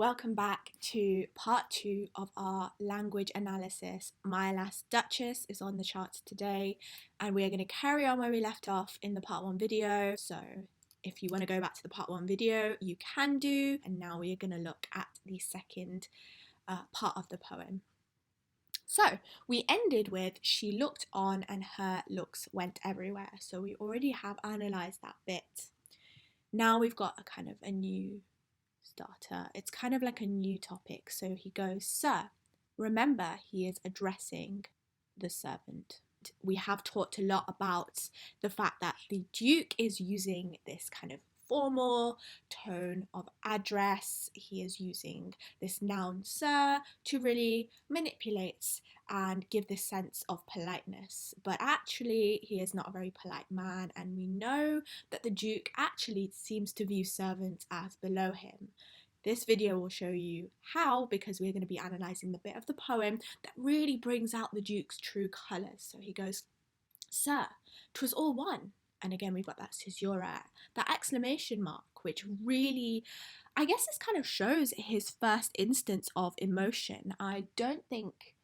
welcome back to part 2 of our language analysis. My last Duchess is on the charts today, and we are going to carry on where we left off in the part 1 video. So if you want to go back to the part 1 video, you can do. And now we are going to look at the second part of the poem. So we ended with she looked on and her looks went everywhere. So we already have analysed that bit. Now we've got a new starter. It's kind of like a new topic. So he goes, "Sir," remember he is addressing the servant. We have talked a lot about the fact that the Duke is using this kind of formal tone of address. He is using this noun sir to really manipulate and give this sense of politeness, but actually he is not a very polite man, and we know that the Duke actually seems to view servants as below him. This video will show you how, because we're going to be analysing the bit of the poem that really brings out the Duke's true colours. So he goes, "Sir, 'twas all one." And again, we've got that caesura, that exclamation mark, which really, I guess this kind of shows his first instance of emotion. I don't think,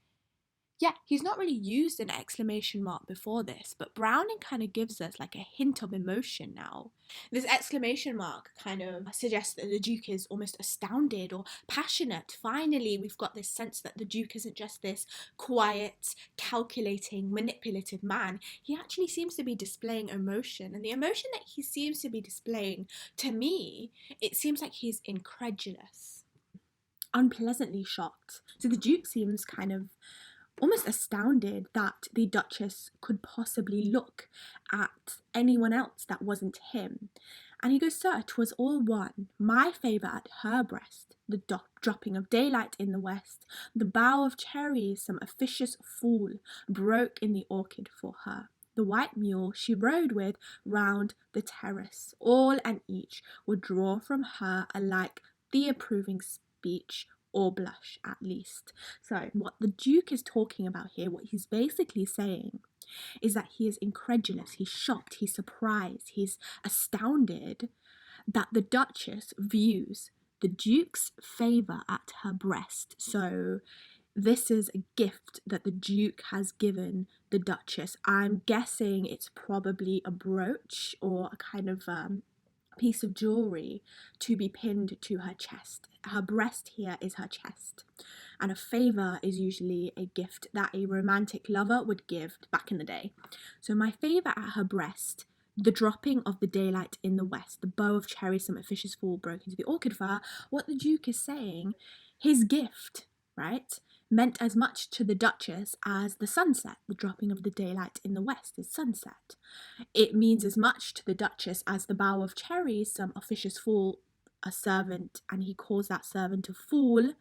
he's not really used an exclamation mark before this, but Browning kind of gives us like a hint of emotion now. This exclamation mark kind of suggests that the Duke is almost astounded or passionate. Finally, we've got this sense that the Duke isn't just this quiet, calculating, manipulative man. He actually seems to be displaying emotion, and the emotion that he seems to be displaying, to me, it seems like he's incredulous, unpleasantly shocked. So the Duke seems kind of almost astounded that the Duchess could possibly look at anyone else that wasn't him. And he goes, "Sir, 'twas all one, my favour at her breast, the dropping of daylight in the west, the bough of cherries some officious fool broke in the orchard for her. The white mule she rode with round the terrace, all and each would draw from her alike the approving speech, or blush at least." So what the Duke is talking about here, what he's basically saying, is that he is incredulous, he's shocked, he's surprised, he's astounded that the Duchess views the Duke's favour at her breast. So this is a gift that the Duke has given the Duchess. I'm guessing it's probably a brooch or a kind of piece of jewellery to be pinned to her chest. Her breast here is her chest, and a favour is usually a gift that a romantic lover would give back in the day. So my favour at her breast, the dropping of the daylight in the west, the bough of cherries some officious fool broke into the orchard for her. What the Duke is saying, his gift, right, meant as much to the Duchess as the sunset. The dropping of the daylight in the west is sunset. It means as much to the Duchess as the bough of cherries some officious fool, a servant, and he calls that servant a fool,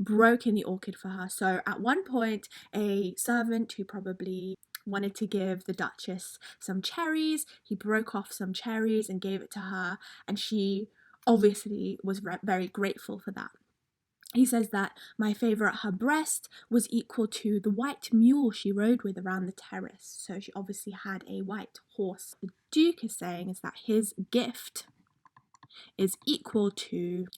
broke in the orchard for her. So at one point, a servant who probably wanted to give the Duchess some cherries, he broke off some cherries and gave it to her, and she obviously was very grateful for that. He says that my favour at her breast was equal to the white mule she rode with around the terrace. So she obviously had a white horse. The Duke is saying is that his gift is equal to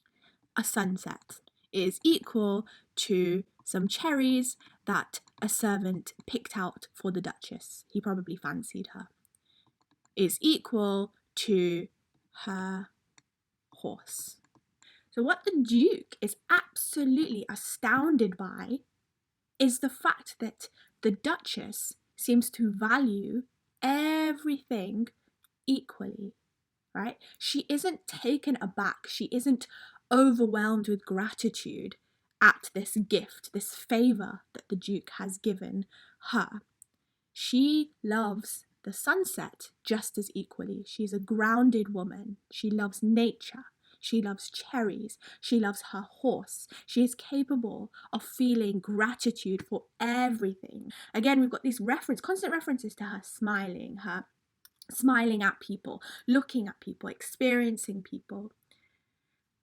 a sunset, is equal to some cherries that a servant picked out for the Duchess. He probably fancied her. Is equal to her horse. So what the Duke is absolutely astounded by is the fact that the Duchess seems to value everything equally, right? She isn't taken aback. She isn't overwhelmed with gratitude at this gift, this favour that the Duke has given her. She loves the sunset just as equally. She's a grounded woman. She loves nature. She loves cherries. She loves her horse. She is capable of feeling gratitude for everything. Again, we've got these constant references to her smiling at people, looking at people, experiencing people.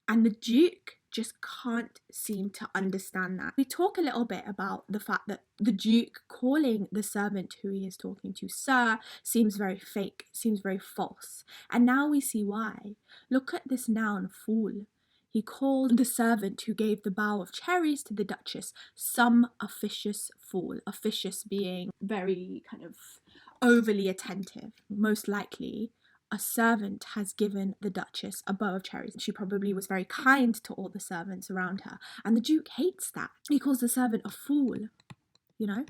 And the Duke just can't seem to understand that. We talk a little bit about the fact that the Duke calling the servant who he is talking to sir seems very fake, seems very false. And now we see why. Look at this noun, fool. he called the servant who gave the bowl of cherries to the Duchess some officious fool. Officious being very kind of overly attentive. Most likely, a servant has given the Duchess a bowl of cherries. She probably was very kind to all the servants around her. And the Duke hates that. He calls the servant a fool, you know?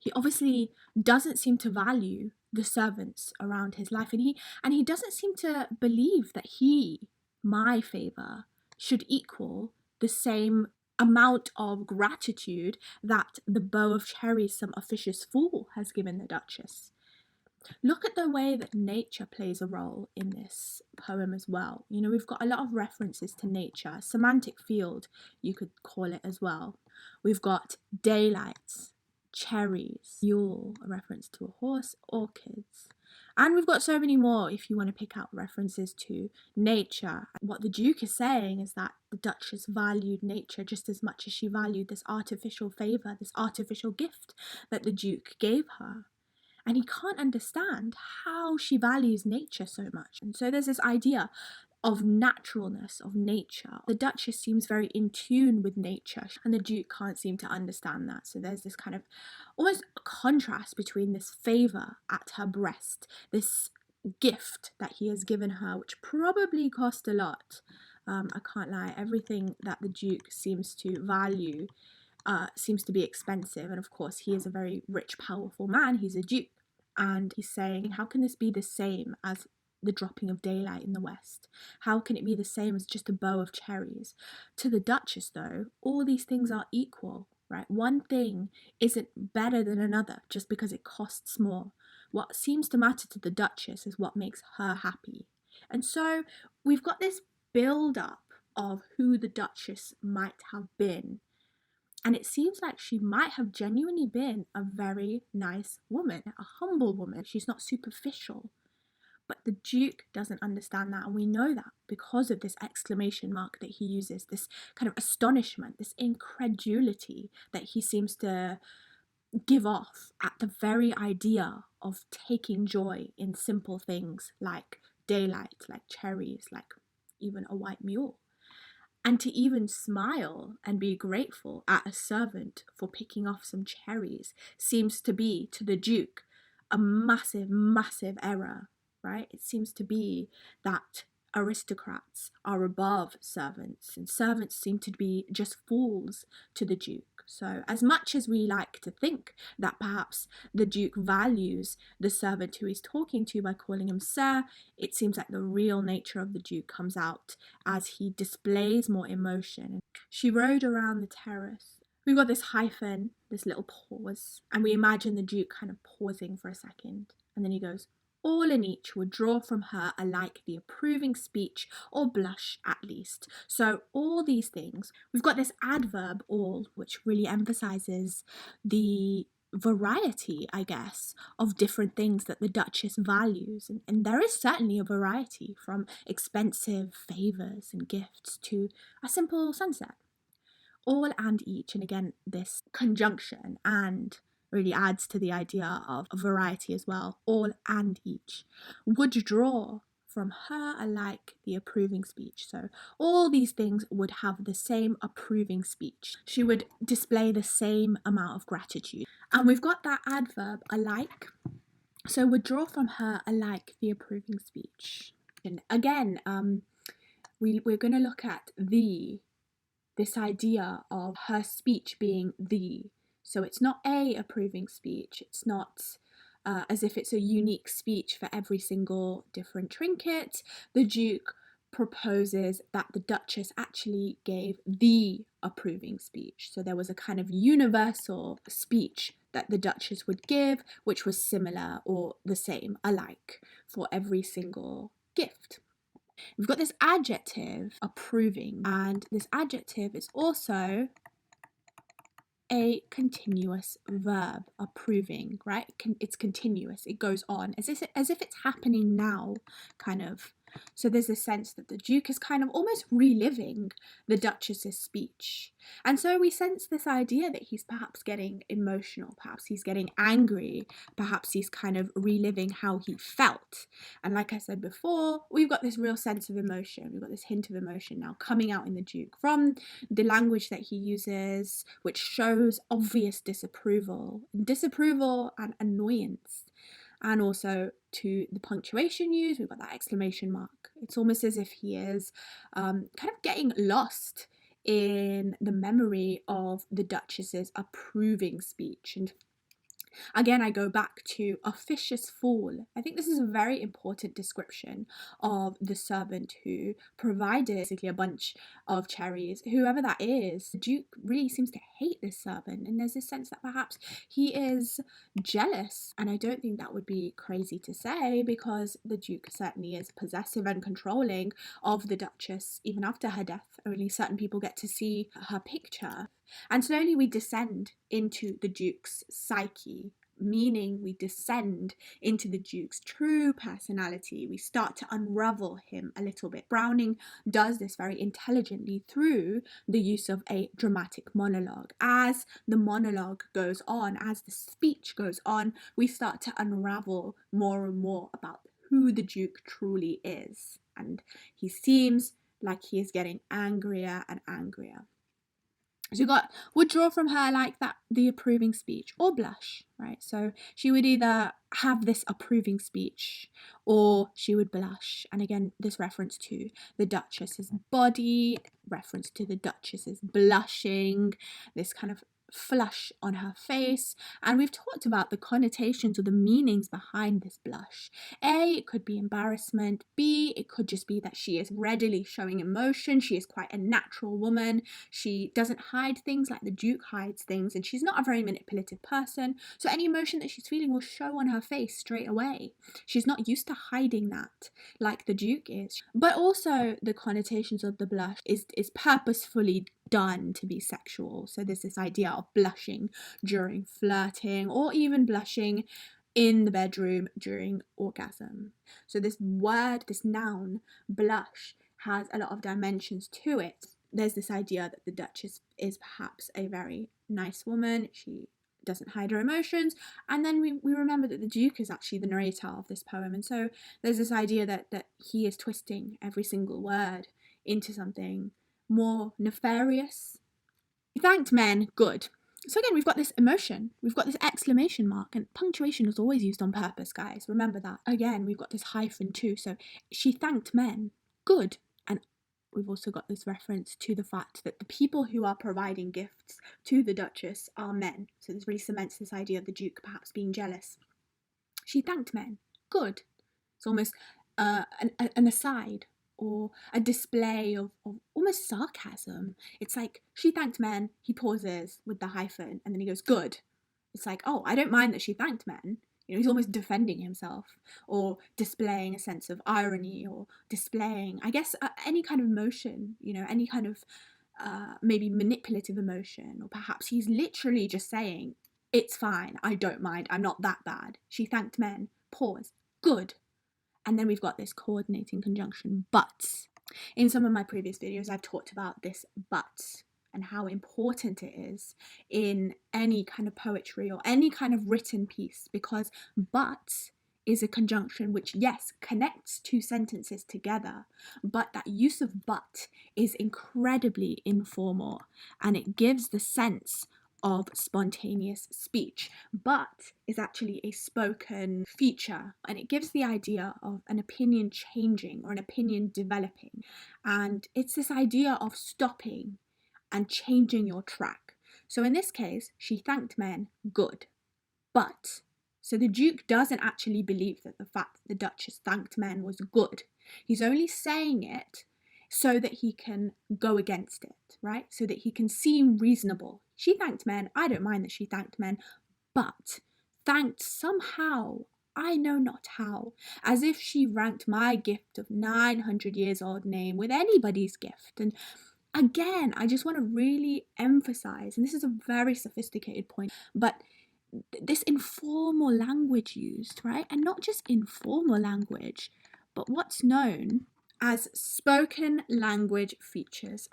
He obviously doesn't seem to value the servants around his life. And he doesn't seem to believe that my favour, should equal the same amount of gratitude that the bow of cherries some officious fool has given the Duchess. Look at the way that nature plays a role in this poem as well. You know, we've got a lot of references to nature, semantic field, you could call it as well. We've got daylight, cherries, Yule, a reference to a horse, orchids. And we've got so many more if you want to pick out references to nature. What the Duke is saying is that the Duchess valued nature just as much as she valued this artificial favour, this artificial gift that the Duke gave her. And he can't understand how she values nature so much. And so there's this idea of naturalness, of nature. The Duchess seems very in tune with nature, and the Duke can't seem to understand that. So there's this kind of almost a contrast between this favour at her breast, this gift that he has given her, which probably cost a lot. I can't lie, everything that the Duke seems to value seems to be expensive, and of course he is a very rich, powerful man. He's a duke, and he's saying, how can this be the same as the dropping of daylight in the west? How can it be the same as just a bow of cherries? To the Duchess, though, all these things are equal, right? One thing isn't better than another just because it costs more. What seems to matter to the Duchess is what makes her happy. And so we've got this build up of who the Duchess might have been. And it seems like she might have genuinely been a very nice woman, a humble woman. She's not superficial. But the Duke doesn't understand that, and we know that because of this exclamation mark that he uses, this kind of astonishment, this incredulity that he seems to give off at the very idea of taking joy in simple things like daylight, like cherries, like even a white mule. And to even smile and be grateful at a servant for picking off some cherries seems to be, to the Duke, a massive, massive error, right? It seems to be that aristocrats are above servants, and servants seem to be just fools to the Duke. So as much as we like to think that perhaps the Duke values the servant who he's talking to by calling him sir, it seems like the real nature of the Duke comes out as he displays more emotion. She rode around the terrace. We've got this hyphen, this little pause, and we imagine the Duke kind of pausing for a second, and then he goes, all and each would draw from her alike the approving speech or blush at least. So all these things, we've got this adverb all, which really emphasises the variety, I guess, of different things that the Duchess values. And there is certainly a variety, from expensive favours and gifts to a simple sunset. All and each, and again, this conjunction and really adds to the idea of a variety as well. All and each would draw from her alike the approving speech. So all these things would have the same approving speech. She would display the same amount of gratitude. And we've got that adverb alike. So would draw from her alike the approving speech. And again, we're going to look at this idea of her speech being the. So it's not a approving speech. It's not as if it's a unique speech for every single different trinket. The Duke proposes that the Duchess actually gave the approving speech. So there was a kind of universal speech that the Duchess would give, which was similar or the same, alike, for every single gift. We've got this adjective, approving, and this adjective is also a continuous verb, approving, right? It's continuous, it goes on, as if it's happening now, kind of So there's a sense that the Duke is kind of almost reliving the Duchess's speech. And so we sense this idea that he's perhaps getting emotional, perhaps he's getting angry, perhaps he's kind of reliving how he felt. And like I said before, we've got this real sense of emotion. We've got this hint of emotion now coming out in the Duke from the language that he uses, which shows obvious disapproval and annoyance. And also to the punctuation used, we've got that exclamation mark. It's almost as if he is kind of getting lost in the memory of the Duchess's approving speech. And again, I go back to officious fool. I think this is a very important description of the servant who provided basically a bunch of cherries, whoever that is. The Duke really seems to hate this servant, and there's this sense that perhaps he is jealous. And I don't think that would be crazy to say, because the Duke certainly is possessive and controlling of the Duchess. Even after her death, only certain people get to see her picture. And slowly we descend into the Duke's psyche, meaning we descend into the Duke's true personality. We start to unravel him a little bit. Browning does this very intelligently through the use of a dramatic monologue. As the monologue goes on, as the speech goes on, we start to unravel more and more about who the Duke truly is. And he seems like he is getting angrier and angrier. So would draw from her like that, the approving speech, or blush, right? So she would either have this approving speech or she would blush. And again, this reference to the Duchess's body, reference to the Duchess's blushing, this kind of flush on her face. And we've talked about the connotations or the meanings behind this blush. A, it could be embarrassment. B, it could just be that she is readily showing emotion. She is quite a natural woman. She doesn't hide things like the Duke hides things, and she's not a very manipulative person. So any emotion that she's feeling will show on her face straight away. She's not used to hiding that like the Duke is. But also the connotations of the blush is purposefully done to be sexual. So there's this idea of blushing during flirting, or even blushing in the bedroom during orgasm. So this word, this noun, blush, has a lot of dimensions to it. There's this idea that the Duchess is perhaps a very nice woman. She doesn't hide her emotions. And then we remember that the Duke is actually the narrator of this poem. And so there's this idea that he is twisting every single word into something more nefarious. He thanked men, good. So again, we've got this emotion, we've got this exclamation mark, and punctuation is always used on purpose, guys. Remember that. Again, we've got this hyphen too. So she thanked men, good. And we've also got this reference to the fact that the people who are providing gifts to the Duchess are men. So this really cements this idea of the Duke perhaps being jealous. She thanked men, good. It's almost an aside, or a display of almost sarcasm. It's like, she thanked men, he pauses with the hyphen, and then he goes, good. It's like, oh, I don't mind that she thanked men. You know, he's almost defending himself, or displaying a sense of irony, or displaying, I guess, any kind of emotion, you know, any kind of maybe manipulative emotion, or perhaps he's literally just saying, it's fine, I don't mind, I'm not that bad. She thanked men, pause, good. And then we've got this coordinating conjunction, but. In some of my previous videos, I've talked about this but and how important it is in any kind of poetry or any kind of written piece, because but is a conjunction which, yes, connects two sentences together, but that use of but is incredibly informal, and it gives the sense of spontaneous speech, but is actually a spoken feature, and it gives the idea of an opinion changing or an opinion developing. And it's this idea of stopping and changing your track. So in this case, she thanked men, good. But, so the Duke doesn't actually believe that the fact that the Duchess thanked men was good. He's only saying it so that he can go against it, right? So that he can seem reasonable. She thanked men, I don't mind that she thanked men, but thanked somehow, I know not how, as if she ranked my gift of 900 years old name with anybody's gift. And again, I just want to really emphasize, and this is a very sophisticated point, but this informal language used, right? And not just informal language, But what's known as spoken language features,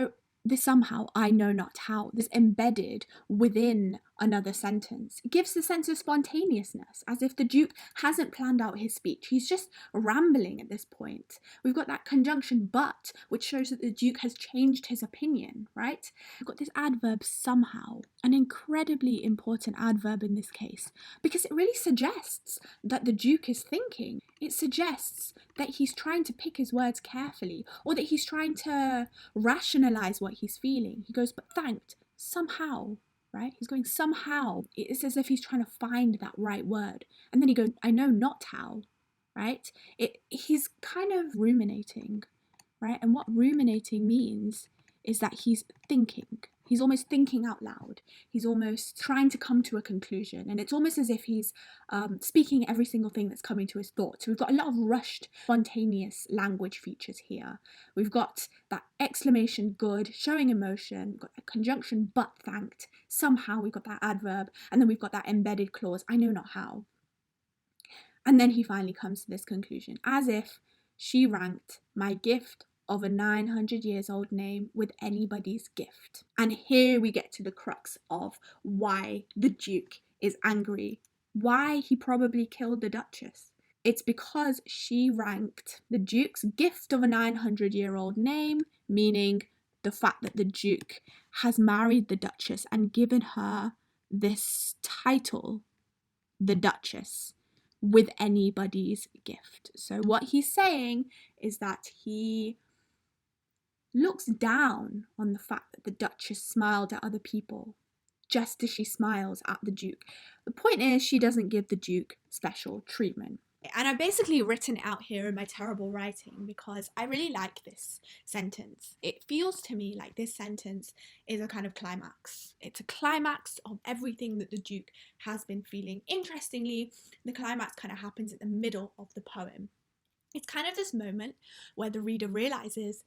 this somehow, I know not how, this embedded within another sentence. It gives the sense of spontaneousness, as if the Duke hasn't planned out his speech. He's just rambling at this point. We've got that conjunction but, which shows that the Duke has changed his opinion, right? We've got this adverb somehow, an incredibly important adverb in this case, because it really suggests that the Duke is thinking. It suggests that he's trying to pick his words carefully, or that he's trying to rationalize what he's feeling. He goes, but thanked, somehow, right? He's going somehow. It's as if he's trying to find that right word. And then he goes, I know not how, right? He's kind of ruminating, right? And what ruminating means is that he's thinking. He's almost thinking out loud. He's almost trying to come to a conclusion. And it's almost as if he's speaking every single thing that's coming to his thoughts. So we've got a lot of rushed, spontaneous language features here. We've got that exclamation good, showing emotion. We've got that conjunction but thanked. Somehow we've got that adverb. And then we've got that embedded clause, I know not how. And then he finally comes to this conclusion. As if she ranked my gift of a 900 years old name with anybody's gift. And here we get to the crux of why the Duke is angry, why he probably killed the Duchess. It's because she ranked the Duke's gift of a 900-year-old name, meaning the fact that the Duke has married the Duchess and given her this title, the Duchess, with anybody's gift. So what he's saying is that he looks down on the fact that the Duchess smiled at other people, just as she smiles at the Duke. The point is, she doesn't give the Duke special treatment. And I've basically written it out here in my terrible writing because I really like this sentence. It feels to me like this sentence is a kind of climax. It's a climax of everything that the Duke has been feeling. Interestingly, the climax kind of happens at the middle of the poem. It's kind of this moment where the reader realizes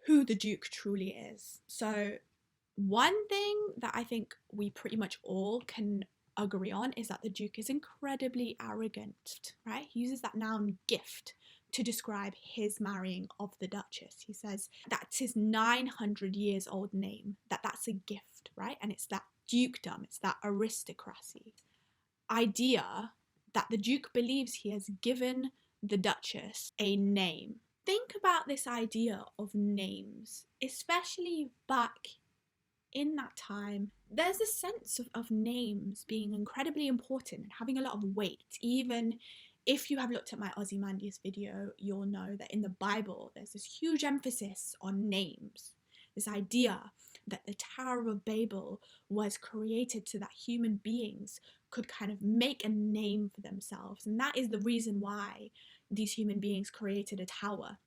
who the Duke truly is. So one thing that I think we pretty much all can agree on is that the Duke is incredibly arrogant, right? He uses that noun gift to describe his marrying of the Duchess. He says that's his 900 years old name, that's a gift, right? And it's that dukedom, it's that aristocracy idea that the Duke believes he has given the Duchess a name. Think about this idea of names, especially back in that time. There's a sense of names being incredibly important and having a lot of weight. Even if you have looked at my Ozymandias video, you'll know that in the Bible, there's this huge emphasis on names. This idea that the Tower of Babel was created so that human beings could kind of make a name for themselves. And that is the reason why these human beings created a tower,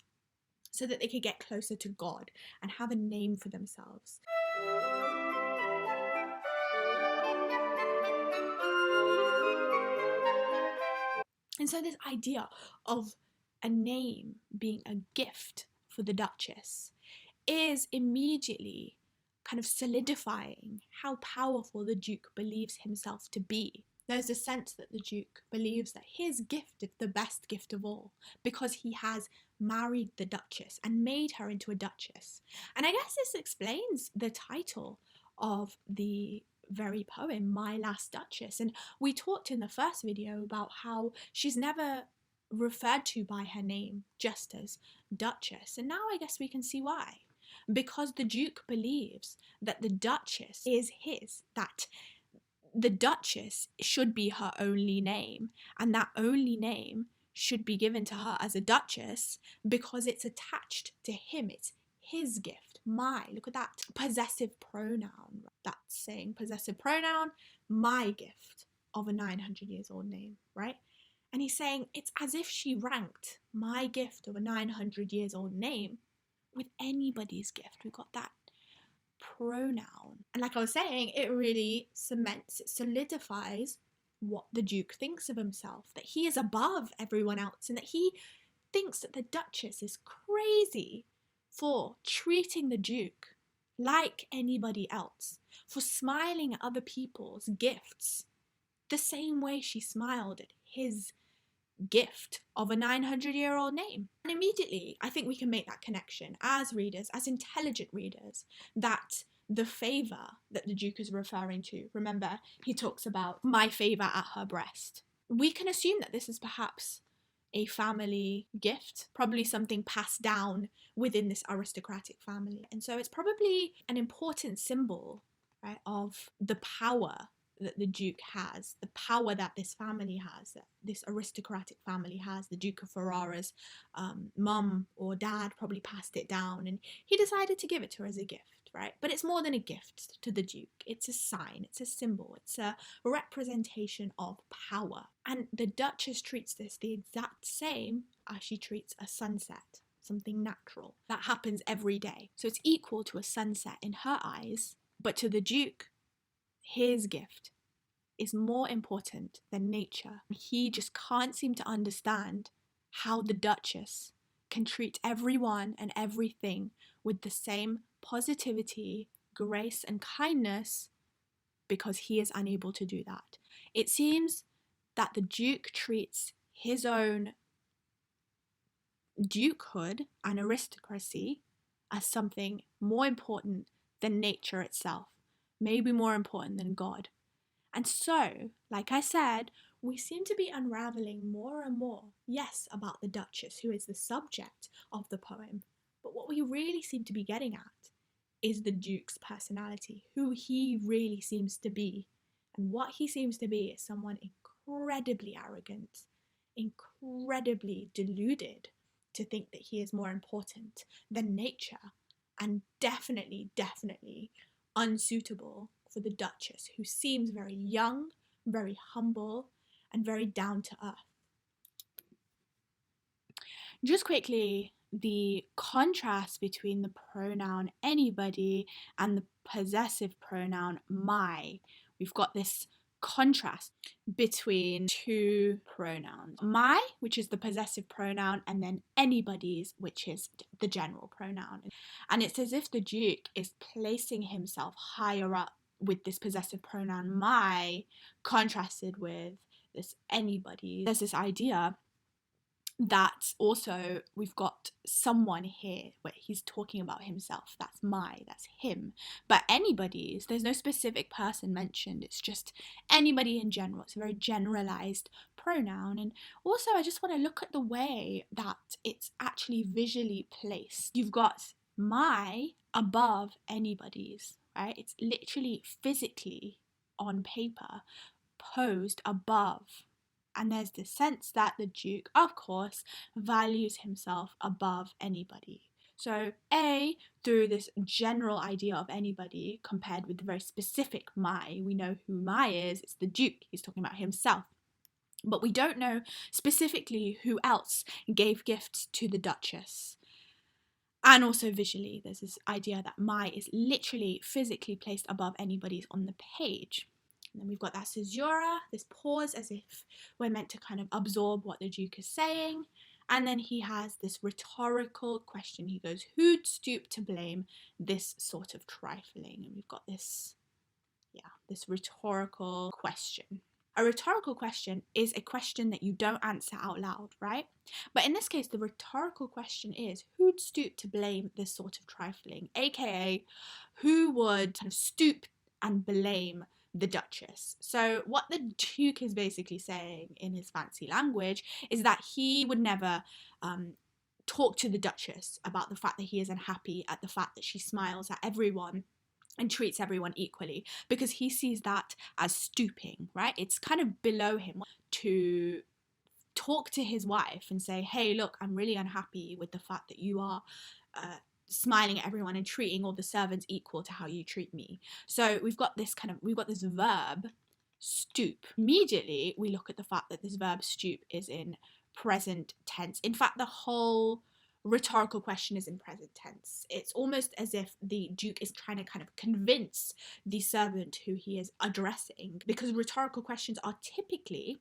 so that they could get closer to God and have a name for themselves. And so this idea of a name being a gift for the Duchess is immediately kind of solidifying how powerful the Duke believes himself to be. There's a sense that the Duke believes that his gift is the best gift of all because he has married the Duchess and made her into a Duchess. And I guess this explains the title of the very poem, My Last Duchess. And we talked in the first video about how she's never referred to by her name, just as Duchess. And now I guess we can see why. Because the Duke believes that the Duchess is his, that the Duchess should be her only name, and that only name should be given to her as a Duchess because it's attached to him. It's his gift. My, look at that possessive pronoun. That's saying possessive pronoun, my gift of a 900 years old name, right? And he's saying it's as if she ranked my gift of a 900 years old name with anybody's gift. We've got that pronoun. And like I was saying, it really cements, it solidifies what the Duke thinks of himself, that he is above everyone else, and that he thinks that the Duchess is crazy for treating the Duke like anybody else, for smiling at other people's gifts the same way she smiled at his gift of a 900-year-old name. And immediately, I think we can make that connection as readers, as intelligent readers, that the favour that the Duke is referring to, remember, he talks about my favour at her breast. We can assume that this is perhaps a family gift, probably something passed down within this aristocratic family. And so it's probably an important symbol, right, of the power that the Duke has, the power that this family has, that this aristocratic family has. The Duke of Ferrara's mum or dad probably passed it down, and he decided to give it to her as a gift, right? But it's more than a gift to the Duke. It's a sign, it's a symbol, it's a representation of power. And the Duchess treats this the exact same as she treats a sunset, something natural that happens every day. So it's equal to a sunset in her eyes, but to the Duke, his gift is more important than nature. He just can't seem to understand how the Duchess can treat everyone and everything with the same positivity, grace, and kindness, because he is unable to do that. It seems that the Duke treats his own dukehood and aristocracy as something more important than nature itself, maybe more important than God. And so, like I said, we seem to be unraveling more and more, yes, about the Duchess, who is the subject of the poem, but what we really seem to be getting at is the Duke's personality, who he really seems to be. And what he seems to be is someone incredibly arrogant, incredibly deluded to think that he is more important than nature, and definitely unsuitable for the Duchess, who seems very young, very humble, and very down to earth. Just quickly, the contrast between the pronoun anybody and the possessive pronoun my. We've got this contrast between two pronouns. My, which is the possessive pronoun, and then anybody's, which is the general pronoun. And it's as if the Duke is placing himself higher up with this possessive pronoun my, contrasted with this anybody. There's this idea that also we've got someone here where he's talking about himself. That's my, that's him. But anybody's, there's no specific person mentioned. It's just anybody in general. It's a very generalized pronoun. And also I just want to look at the way that it's actually visually placed. You've got my above anybody's, right? It's literally physically on paper posed above. And there's the sense that the Duke, of course, values himself above anybody. So A, through this general idea of anybody compared with the very specific my, we know who my is, it's the Duke, he's talking about himself. But we don't know specifically who else gave gifts to the Duchess. And also visually, there's this idea that my is literally physically placed above anybody's on the page. And then we've got that caesura, this pause as if we're meant to kind of absorb what the Duke is saying. And then he has this rhetorical question. He goes, who'd stoop to blame this sort of trifling? And we've got this rhetorical question. A rhetorical question is a question that you don't answer out loud, right? But in this case, the rhetorical question is, who'd stoop to blame this sort of trifling? AKA, who would kind of stoop and blame the Duchess? So what the Duke is basically saying in his fancy language is that he would never talk to the Duchess about the fact that he is unhappy at the fact that she smiles at everyone and treats everyone equally, because he sees that as stooping, right? It's kind of below him to talk to his wife and say, hey, look, I'm really unhappy with the fact that you are smiling at everyone and treating all the servants equal to how you treat me. So we've got this verb, stoop. Immediately, we look at the fact that this verb stoop is in present tense. In fact, the whole rhetorical question is in present tense. It's almost as if the Duke is trying to kind of convince the servant who he is addressing, because rhetorical questions are typically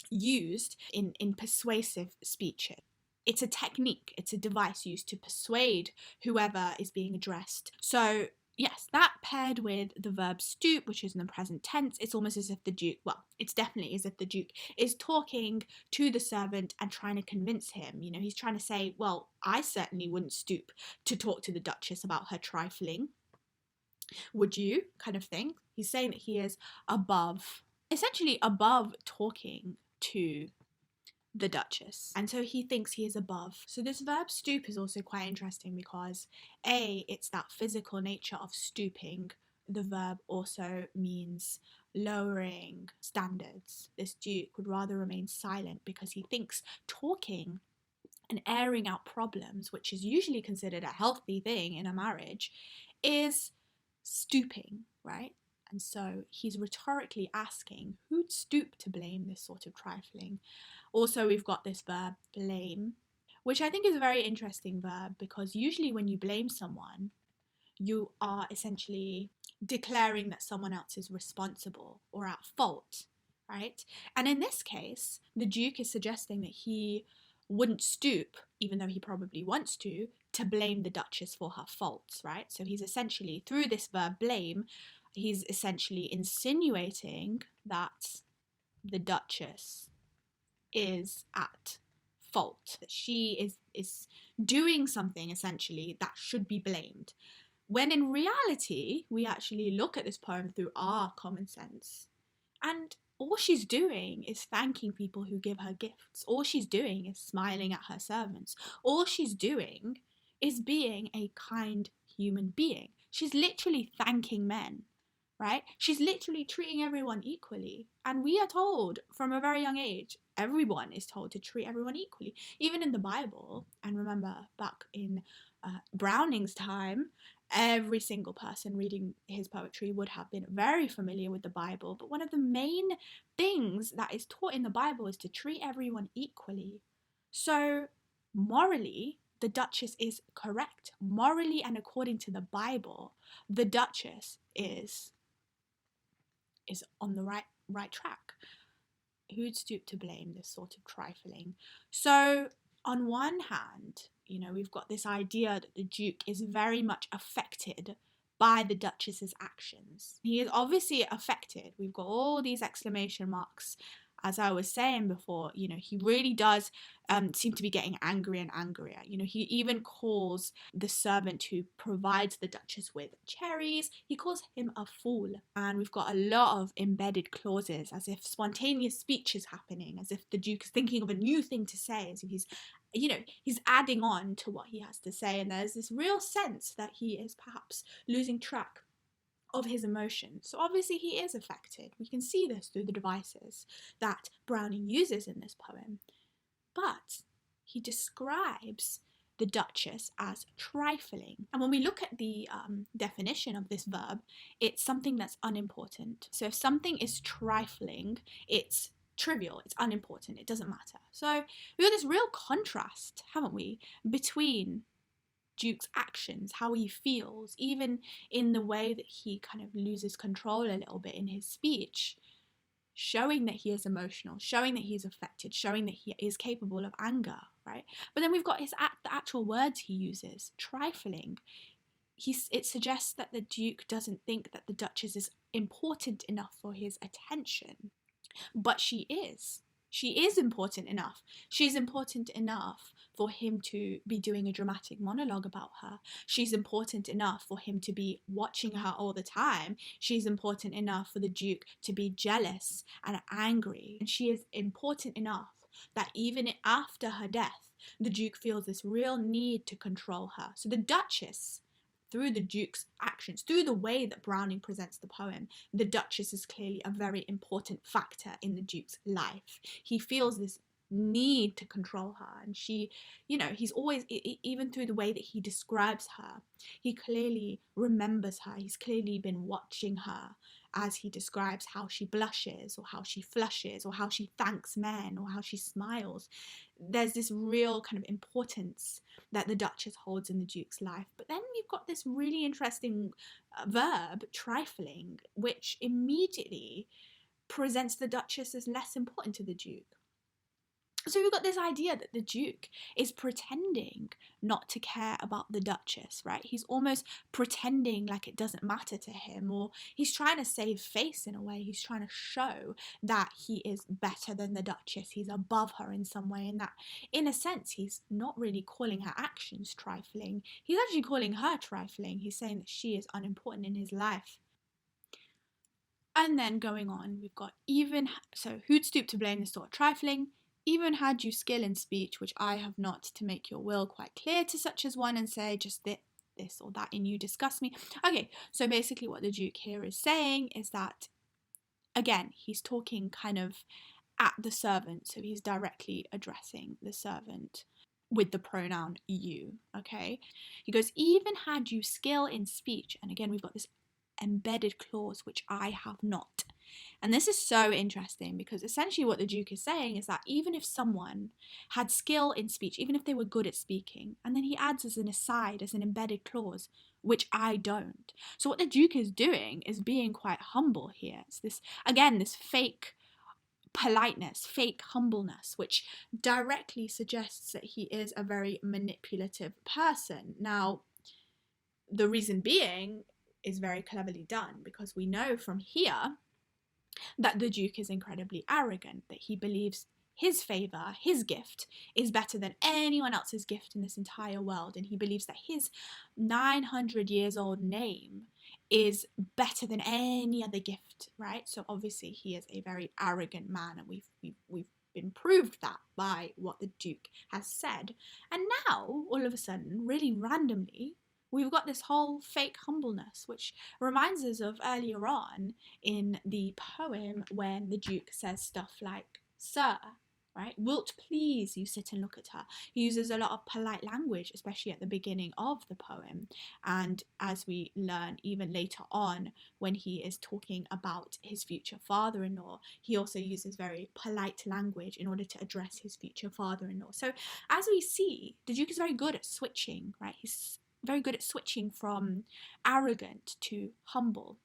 used in persuasive speeches. It's a technique, it's a device used to persuade whoever is being addressed. So yes, that paired with the verb stoop, which is in the present tense, it's almost as if the Duke, well, it's definitely as if the Duke is talking to the servant and trying to convince him. You know, he's trying to say, well, I certainly wouldn't stoop to talk to the Duchess about her trifling. Would you? Kind of thing. He's saying that he is above, essentially above talking to the Duchess, and so he thinks he is above. So this verb stoop is also quite interesting because it's that physical nature of stooping. The verb also means lowering standards. This Duke would rather remain silent because he thinks talking and airing out problems, which is usually considered a healthy thing in a marriage, is stooping, right? And so he's rhetorically asking who'd stoop to blame this sort of trifling. Also, we've got this verb blame, which I think is a very interesting verb because usually when you blame someone, you are essentially declaring that someone else is responsible or at fault, right? And in this case, the Duke is suggesting that he wouldn't stoop, even though he probably wants to blame the Duchess for her faults, right? So he's essentially, through this verb blame, he's essentially insinuating that the Duchess is at fault, that she is doing something essentially that should be blamed. When in reality, we actually look at this poem through our common sense, and all she's doing is thanking people who give her gifts. All she's doing is smiling at her servants. All she's doing is being a kind human being. She's literally thanking men, right? She's literally treating everyone equally. And we are told from a very young age, everyone is told to treat everyone equally. Even in the Bible, and remember back in Browning's time, every single person reading his poetry would have been very familiar with the Bible. But one of the main things that is taught in the Bible is to treat everyone equally. So morally, the Duchess is correct. Morally and according to the Bible, the Duchess is on the right track. Who'd stoop to blame this sort of trifling? So on one hand, you know, we've got this idea that the Duke is very much affected by the Duchess's actions. He is obviously affected. We've got all these exclamation marks. As I was saying before, you know, he really does seem to be getting angrier and angrier. You know, he even calls the servant who provides the Duchess with cherries, he calls him a fool. And we've got a lot of embedded clauses, as if spontaneous speech is happening, as if the Duke is thinking of a new thing to say, as if he's, you know, he's adding on to what he has to say. And there's this real sense that he is perhaps losing track of his emotions. So obviously he is affected. We can see this through the devices that Browning uses in this poem. But he describes the Duchess as trifling. And when we look at the definition of this verb, it's something that's unimportant. So if something is trifling, it's trivial, it's unimportant, it doesn't matter. So we've got this real contrast, haven't we, between Duke's actions, how he feels, even in the way that he kind of loses control a little bit in his speech, showing that he is emotional, showing that he is affected, showing that he is capable of anger, right? But then we've got the actual words he uses, trifling. It suggests that the Duke doesn't think that the Duchess is important enough for his attention, but she is. She is important enough. She's important enough for him to be doing a dramatic monologue about her. She's important enough for him to be watching her all the time. She's important enough for the Duke to be jealous and angry. And she is important enough that even after her death, the Duke feels this real need to control her. So the Duchess, through the Duke's actions, through the way that Browning presents the poem, the Duchess is clearly a very important factor in the Duke's life. He feels this need to control her, and she, you know, he's always, even through the way that he describes her, he clearly remembers her. He's clearly been watching her as he describes how she blushes or how she flushes or how she thanks men or how she smiles. There's this real kind of importance that the Duchess holds in the Duke's life. But then we've got this really interesting verb, trifling, which immediately presents the Duchess as less important to the Duke. So we've got this idea that the Duke is pretending not to care about the Duchess, right? He's almost pretending like it doesn't matter to him, or he's trying to save face in a way. He's trying to show that he is better than the Duchess. He's above her in some way, and that, in a sense, he's not really calling her actions trifling. He's actually calling her trifling. He's saying that she is unimportant in his life. And then going on, we've got who'd stoop to blame this sort of trifling? Even had you skill in speech, which I have not, to make your will quite clear to such as one, and say just this or that in you disgust me. Okay, so basically what the Duke here is saying is that, again, he's talking kind of at the servant, so he's directly addressing the servant with the pronoun you, okay? He goes, even had you skill in speech, and again, we've got this embedded clause, which I have not. And this is so interesting because essentially what the Duke is saying is that even if someone had skill in speech, even if they were good at speaking, and then he adds as an aside, as an embedded clause, which I don't. So what the Duke is doing is being quite humble here. It's this, again, this fake politeness, fake humbleness, which directly suggests that he is a very manipulative person. Now, the reason being is very cleverly done, because we know from here that the Duke is incredibly arrogant, that he believes his favour, his gift, is better than anyone else's gift in this entire world, and he believes that his 900 years old name is better than any other gift, right? So obviously he is a very arrogant man, and we've been proved that by what the Duke has said. And now, all of a sudden, really randomly, we've got this whole fake humbleness, which reminds us of earlier on in the poem when the Duke says stuff like, "Sir," right? "Wilt please you sit and look at her?" He uses a lot of polite language, especially at the beginning of the poem. And as we learn even later on, when he is talking about his future father-in-law, he also uses very polite language in order to address his future father-in-law. So as we see, the Duke is very good at switching, right? He's very good at switching from arrogant to humble.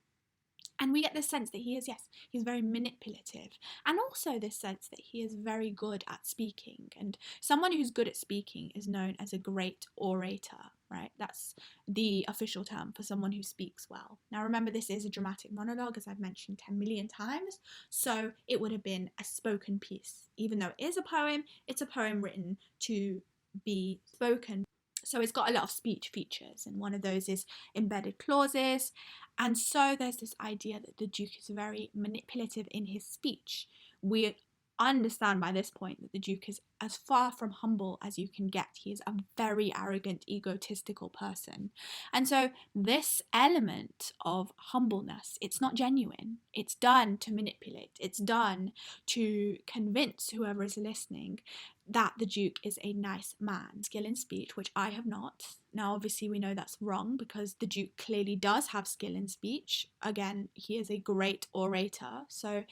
And we get this sense that he is, yes, he's very manipulative. And also this sense that he is very good at speaking. And someone who's good at speaking is known as a great orator, right? That's the official term for someone who speaks well. Now remember, this is a dramatic monologue, as I've mentioned 10 million times. So it would have been a spoken piece. Even though it is a poem, it's a poem written to be spoken. So it's got a lot of speech features, and one of those is embedded clauses. And so there's this idea that the Duke is very manipulative in his speech. We understand by this point that the Duke is as far from humble as you can get. He is a very arrogant, egotistical person. And so this element of humbleness, it's not genuine. It's done to manipulate. It's done to convince whoever is listening that the Duke is a nice man. Skill in speech, which I have not. Now, obviously, we know that's wrong because the Duke clearly does have skill in speech. Again, he is a great orator. So,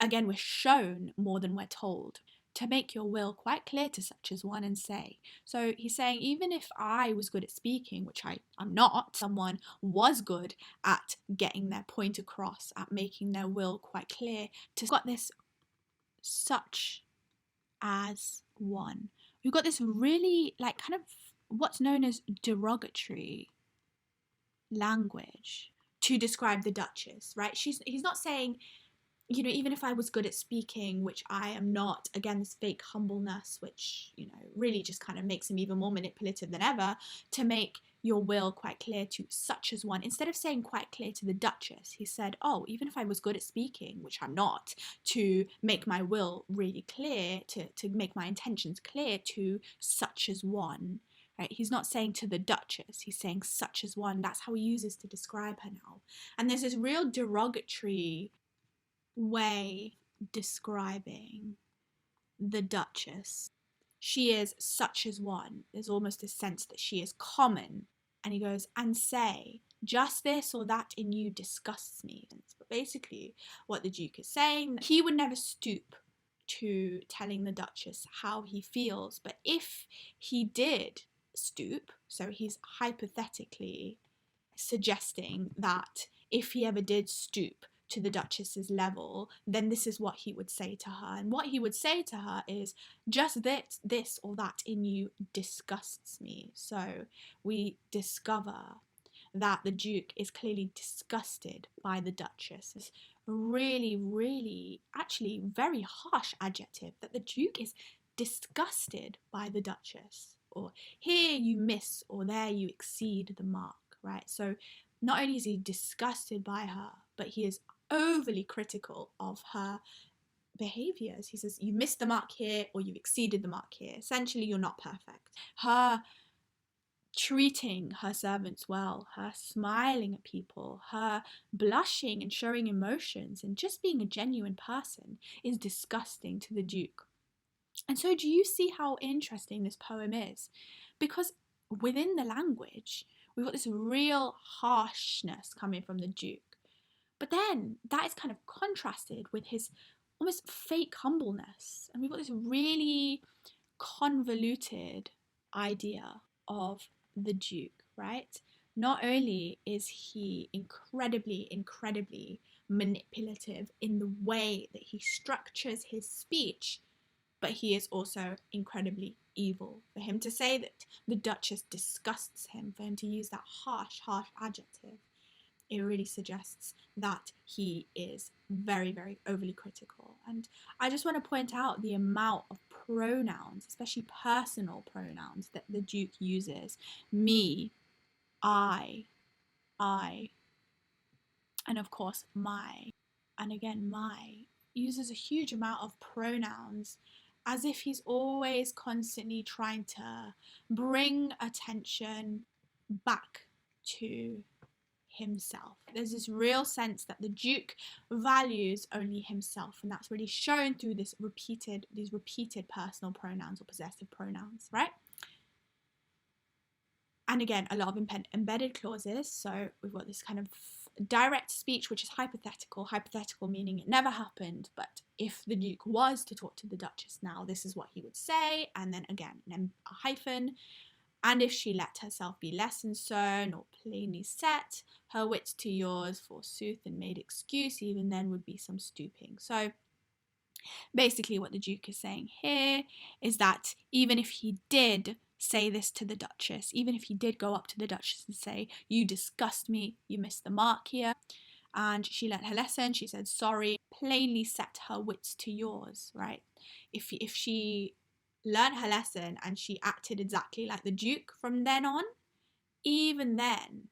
again, we're shown more than we're told. To make your will quite clear to such as one, and say. So he's saying, even if I was good at speaking, which I'm not, someone was good at getting their point across, at making their will quite clear, got this such as one. We've got this really, like, kind of what's known as derogatory language to describe the Duchess, right? He's not saying, you know, even if I was good at speaking, which I am not, again, this fake humbleness, which, you know, really just kind of makes him even more manipulative than ever, to make your will quite clear to such as one. Instead of saying quite clear to the Duchess, he said, oh, even if I was good at speaking, which I'm not, to make my will really clear, to make my intentions clear to such as one. Right? He's not saying to the Duchess, he's saying such as one. That's how he uses to describe her now. And there's this real derogatory way describing the Duchess. She is such as one. There's almost a sense that she is common. And he goes, and say, just this or that in you disgusts me. But basically, what the Duke is saying, he would never stoop to telling the Duchess how he feels. But if he did stoop, so he's hypothetically suggesting that if he ever did stoop to the Duchess's level, then this is what he would say to her. And what he would say to her is, just this or that in you disgusts me. So we discover that the Duke is clearly disgusted by the Duchess. It's really, actually very harsh adjective, that the Duke is disgusted by the Duchess, or here you miss, or there you exceed the mark, right? So not only is he disgusted by her, but he is overly critical of her behaviors. He says, you missed the mark here, or you exceeded the mark here. Essentially, you're not perfect. Her treating her servants well, her smiling at people, her blushing and showing emotions, and just being a genuine person is disgusting to the Duke. And so do you see how interesting this poem is? Because within the language, we've got this real harshness coming from the Duke. But then that is kind of contrasted with his almost fake humbleness. And we've got this really convoluted idea of the Duke, right? Not only is he incredibly manipulative in the way that he structures his speech, but he is also incredibly evil. For him to say that the Duchess disgusts him, for him to use that harsh adjective, it really suggests that he is very overly critical. And I just want to point out the amount of pronouns, especially personal pronouns, that the Duke uses. Me, I, and of course my. And again, my uses a huge amount of pronouns, as if he's always constantly trying to bring attention back to himself. There's this real sense that the Duke values only himself, and that's really shown through these repeated personal pronouns or possessive pronouns, right? And again, a lot of embedded clauses. So we've got this kind of direct speech, which is hypothetical meaning it never happened, but if the Duke was to talk to the Duchess now, this is what he would say, and then again a hyphen. And if she let herself be lesson sown, or plainly set her wits to yours, forsooth, and made excuse, even then would be some stooping. So basically what the Duke is saying here is that even if he did say this to the Duchess, even if he did go up to the Duchess and say, you disgust me, you missed the mark here, and she learnt her lesson, she said sorry, plainly set her wits to yours, right? If she learnt her lesson and she acted exactly like the Duke from then on, even then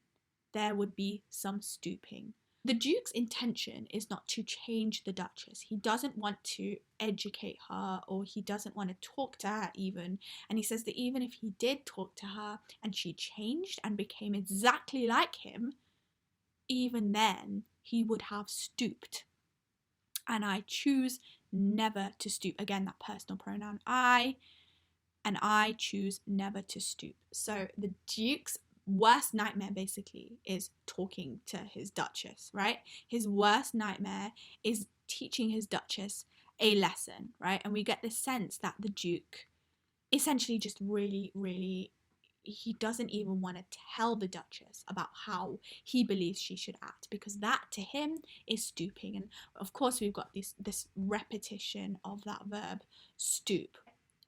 there would be some stooping. The Duke's intention is not to change the Duchess. He doesn't want to educate her, or he doesn't want to talk to her even. And he says that even if he did talk to her and she changed and became exactly like him, even then he would have stooped. And I choose never to stoop. Again, that personal pronoun I, and I choose never to stoop. So the Duke's worst nightmare basically is talking to his Duchess, right? His worst nightmare is teaching his Duchess a lesson, right? And we get this sense that the Duke essentially just really, he doesn't even want to tell the Duchess about how he believes she should act, because that to him is stooping. And of course we've got this repetition of that verb stoop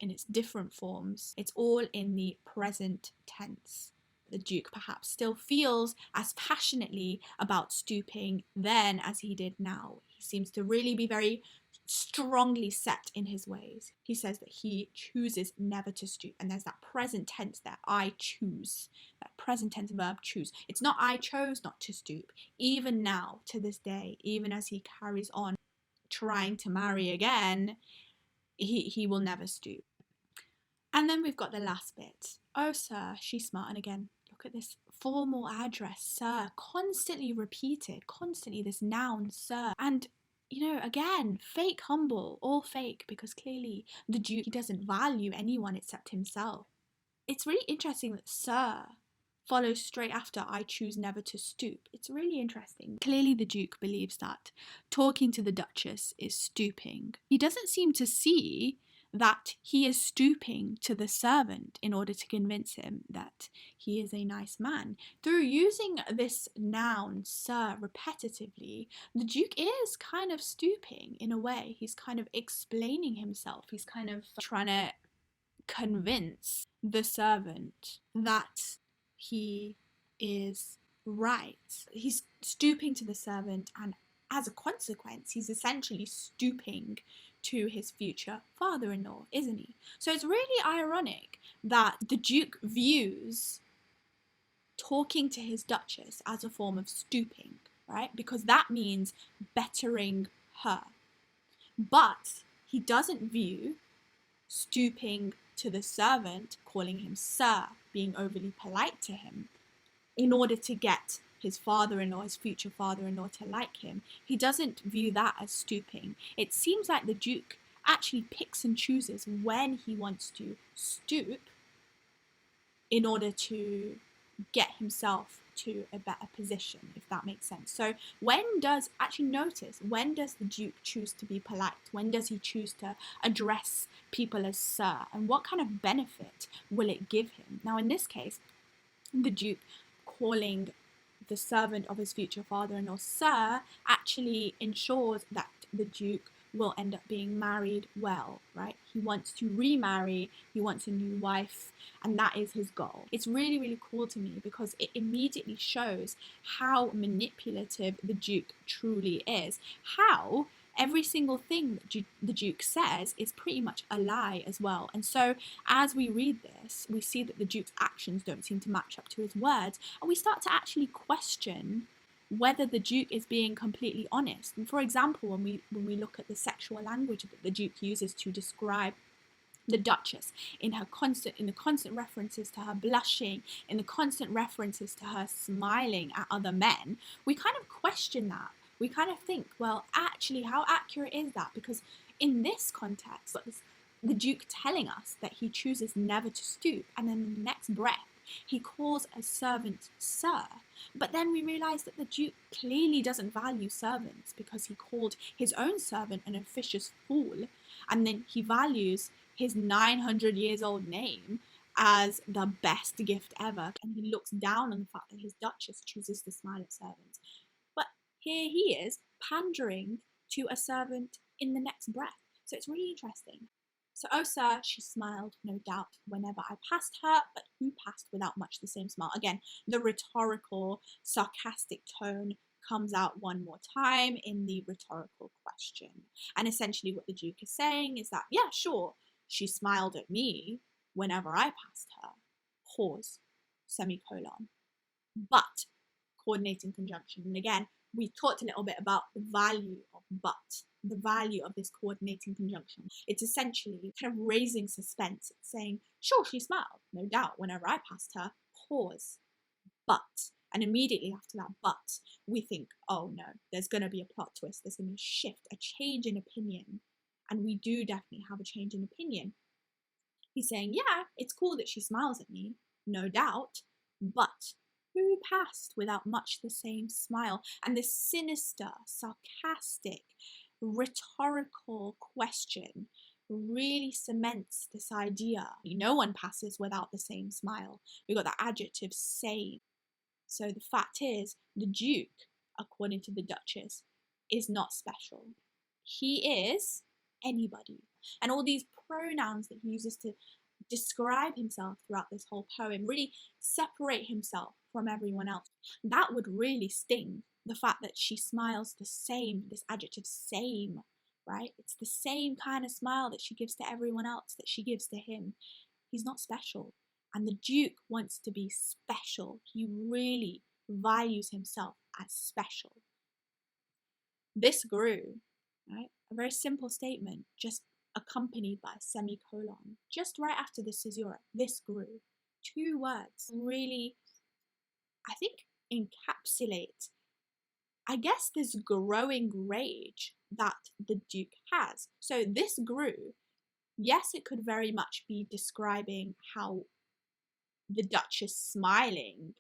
in its different forms. It's all in the present tense. The Duke perhaps still feels as passionately about stooping then as he did now. He seems to really be very strongly set in his ways. He says that he chooses never to stoop, and there's that present tense there, I choose, that present tense verb choose. It's not I chose not to stoop. Even now, to this day, even as he carries on trying to marry again, he will never stoop. And then we've got the last bit. Oh, sir, she's smart. And again, look at this formal address, sir, constantly repeated, constantly this noun, sir. And, you know, again, fake humble, all fake, because clearly the Duke, he doesn't value anyone except himself. It's really interesting that sir follows straight after I choose never to stoop. It's really interesting. Clearly the Duke believes that talking to the Duchess is stooping. He doesn't seem to see that he is stooping to the servant in order to convince him that he is a nice man. Through using this noun, sir, repetitively, the Duke is kind of stooping in a way. He's kind of explaining himself. He's kind of trying to convince the servant that he is right. He's stooping to the servant, and as a consequence, he's essentially stooping to his future father-in-law, isn't he? So it's really ironic that the Duke views talking to his Duchess as a form of stooping, right? Because that means bettering her. But he doesn't view stooping to the servant, calling him sir, being overly polite to him, in order to get his father-in-law, his future father-in-law, to like him. He doesn't view that as stooping. It seems like the Duke actually picks and chooses when he wants to stoop in order to get himself to a better position, if that makes sense. So when does the Duke choose to be polite? When does he choose to address people as sir? And what kind of benefit will it give him? Now, in this case, the Duke calling the servant of his future father-in-law sir actually ensures that the Duke will end up being married well, right? He wants to remarry, he wants a new wife, and that is his goal. It's really, really cool to me because it immediately shows how manipulative the Duke truly is. How every single thing that the Duke says is pretty much a lie as well. And so as we read this, we see that the Duke's actions don't seem to match up to his words, and we start to actually question whether the Duke is being completely honest. And for example, when we look at the sexual language that the Duke uses to describe the Duchess, in the constant references to her blushing, in the constant references to her smiling at other men, we kind of question that. We kind of think, well, actually, how accurate is that? Because in this context, the Duke telling us that he chooses never to stoop, and then in the next breath, he calls a servant sir. But then we realise that the Duke clearly doesn't value servants because he called his own servant an officious fool, and then he values his 900 years old name as the best gift ever, and he looks down on the fact that his Duchess chooses to smile at servants. But here he is pandering to a servant in the next breath. So it's really interesting. So, oh sir, she smiled, no doubt, whenever I passed her, but who passed without much the same smile? Again, the rhetorical, sarcastic tone comes out one more time in the rhetorical question. And essentially what the Duke is saying is that, yeah, sure, she smiled at me whenever I passed her. Pause, semicolon. But, coordinating conjunction. And again, we talked a little bit about the value of but, the value of this coordinating conjunction. It's essentially kind of raising suspense. It's saying, sure, she smiled, no doubt, whenever I passed her. Pause, but. And immediately after that but, we think, oh no, there's going to be a plot twist. There's going to be a shift, a change in opinion. And we do definitely have a change in opinion. He's saying, yeah, it's cool that she smiles at me, no doubt, but who passed without much the same smile? And this sinister, sarcastic, rhetorical question really cements this idea. No one passes without the same smile. We've got the adjective same. So the fact is, the Duke, according to the Duchess, is not special. He is anybody. And all these pronouns that he uses to describe himself throughout this whole poem really separate himself from everyone else. That would really sting, the fact that she smiles the same, this adjective same, right? It's the same kind of smile that she gives to everyone else that she gives to him. He's not special. And the Duke wants to be special. He really values himself as special. This grew, right? A very simple statement, just accompanied by a semicolon. Just right after the caesura, this grew. 2 words really, I think, encapsulate, I guess, this growing rage that the Duke has. So this grew, yes, it could very much be describing how the Duchess smiling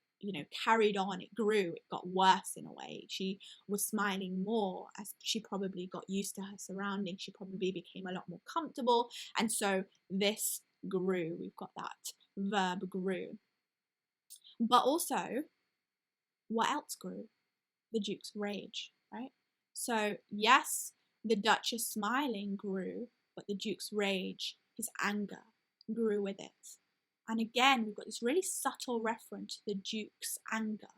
carried on, it grew, it got worse in a way. She was smiling more as she probably got used to her surroundings. She probably became a lot more comfortable. And so this grew. We've got that verb grew. But also, what else grew? The Duke's rage, right? So, yes, the Duchess smiling grew, but the Duke's rage, his anger, grew with it. And again, we've got this really subtle reference to the Duke's anger.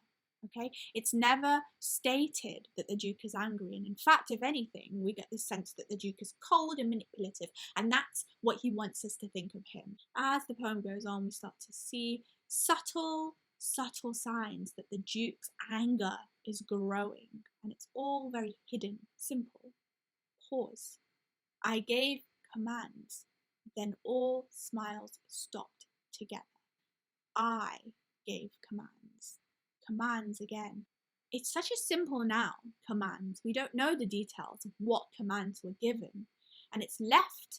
Okay, it's never stated that the Duke is angry, and in fact, if anything, we get the sense that the Duke is cold and manipulative, and that's what he wants us to think of him. As the poem goes on, we start to see subtle signs that the Duke's anger is growing, and it's all very hidden, simple. Pause. I gave commands, then all smiles stopped together. I gave commands. Commands again. It's such a simple noun, commands. We don't know the details of what commands were given, and it's left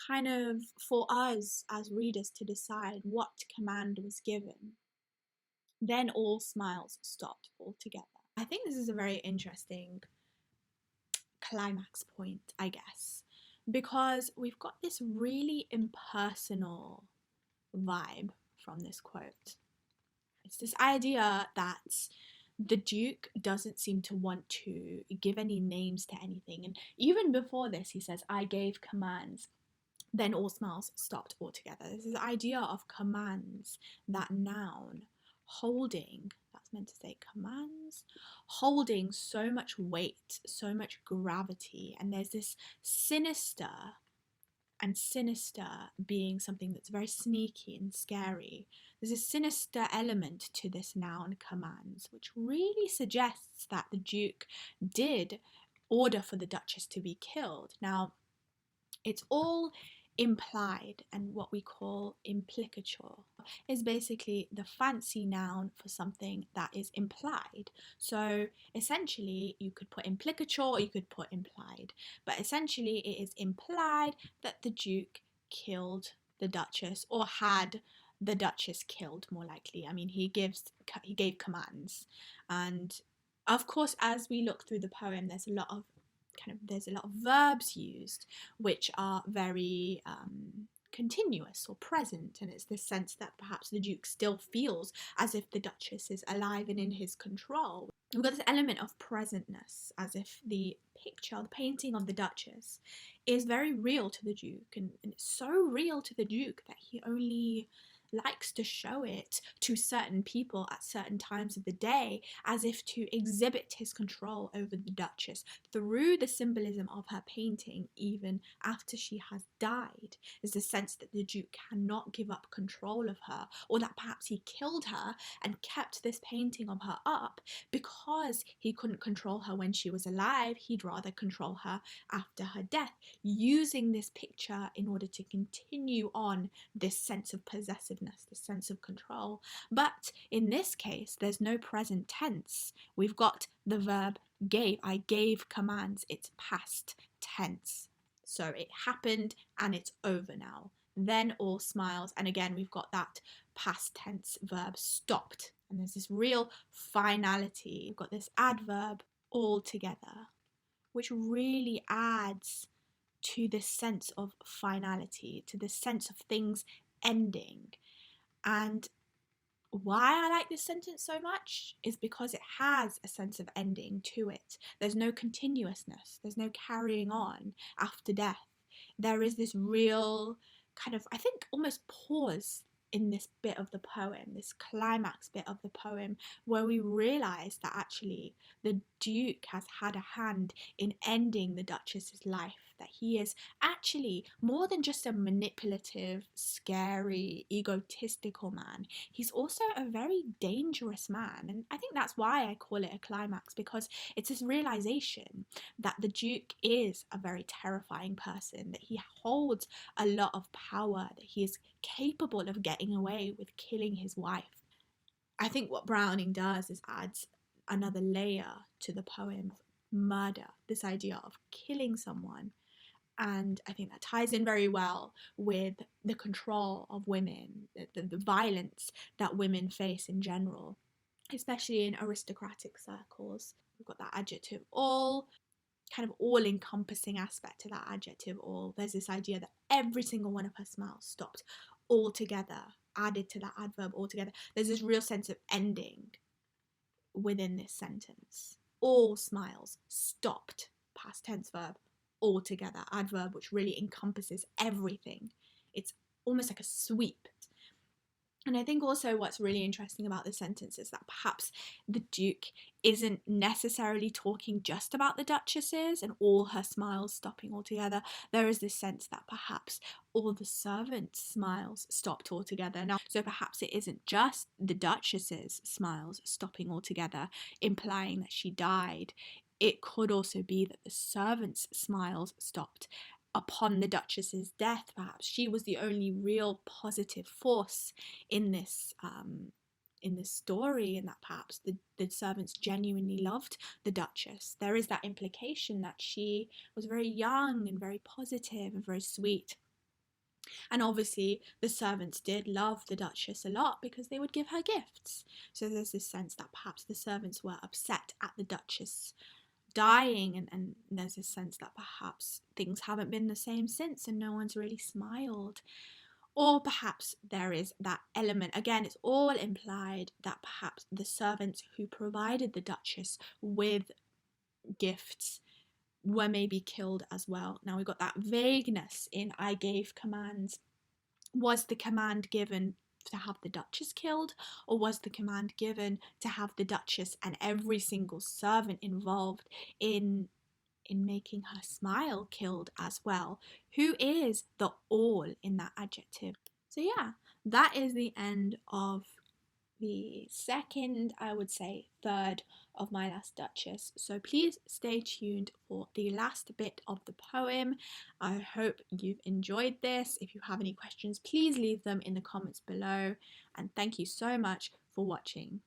kind of for us as readers to decide what command was given. Then all smiles stopped altogether. I think this is a very interesting climax point, I guess, because we've got this really impersonal vibe from this quote. It's this idea that the Duke doesn't seem to want to give any names to anything. And even before this, he says, I gave commands. Then all smiles stopped altogether. This is the idea of commands, that noun, holding, that's meant to say commands, holding so much weight, so much gravity. And there's this sinister, and sinister being something that's very sneaky and scary. There's a sinister element to this noun commands, which really suggests that the Duke did order for the Duchess to be killed. Now, it's all implied, and what we call implicature is basically the fancy noun for something that is implied. So essentially you could put implicature or you could put implied, but essentially it is implied that the Duke killed the Duchess, or had the Duchess killed, more likely. I mean, he gave commands, and of course as we look through the poem there's a lot of verbs used which are very continuous or present, and it's this sense that perhaps the Duke still feels as if the Duchess is alive and in his control. We've got this element of presentness, as if the picture, the painting of the Duchess is very real to the Duke, and it's so real to the Duke that he only likes to show it to certain people at certain times of the day, as if to exhibit his control over the Duchess through the symbolism of her painting, even after she has died. There's a sense that the Duke cannot give up control of her, or that perhaps he killed her and kept this painting of her up because he couldn't control her when she was alive. He'd rather control her after her death, using this picture in order to continue on this sense of possessiveness, this sense of control. But in this case, there's no present tense. We've got the verb gave. I gave commands. It's past tense. So it happened and it's over now. Then all smiles. And again, we've got that past tense verb stopped. And there's this real finality. We've got this adverb all together, which really adds to this sense of finality, to this sense of things ending. And why I like this sentence so much is because it has a sense of ending to it. There's no continuousness, there's no carrying on after death. There is this real kind of, I think, almost pause in this bit of the poem, this climax bit of the poem, where we realise that actually the Duke has had a hand in ending the Duchess's life, that he is actually more than just a manipulative, scary, egotistical man. He's also a very dangerous man, and I think that's why I call it a climax, because it's this realisation that the Duke is a very terrifying person, that he holds a lot of power, that he is capable of getting away with killing his wife. I think what Browning does is adds another layer to the poem of murder, this idea of killing someone And I think that ties in very well with the control of women, the violence that women face in general, especially in aristocratic circles. We've got that adjective all, kind of all-encompassing aspect to that adjective all. There's this idea that every single one of her smiles stopped altogether, added to that adverb altogether. There's this real sense of ending within this sentence. All smiles stopped, past tense verb, altogether, adverb which really encompasses everything. It's almost like a sweep. And I think also what's really interesting about this sentence is that perhaps the Duke isn't necessarily talking just about the Duchesses and all her smiles stopping altogether. There is this sense that perhaps all the servants' smiles stopped altogether. Now, so perhaps it isn't just the Duchesses' smiles stopping altogether, implying that she died. It could also be that the servants' smiles stopped upon the Duchess's death. Perhaps she was the only real positive force in this story, and that perhaps the servants genuinely loved the Duchess. There is that implication that she was very young and very positive and very sweet. And obviously the servants did love the Duchess a lot because they would give her gifts. So there's this sense that perhaps the servants were upset at the Duchess dying, and there's this sense that perhaps things haven't been the same since and no one's really smiled. Or perhaps there is that element, again, it's all implied, that perhaps the servants who provided the Duchess with gifts were maybe killed as well. Now we've got that vagueness in I gave commands. Was the command given to have the Duchess killed, or was the command given to have the Duchess and every single servant involved in making her smile killed as well? Who is the all in that adjective? So yeah, that is the end of the second, I would say third, of My Last Duchess. So please stay tuned for the last bit of the poem. I hope you've enjoyed this. If you have any questions, please leave them in the comments below. And thank you so much for watching.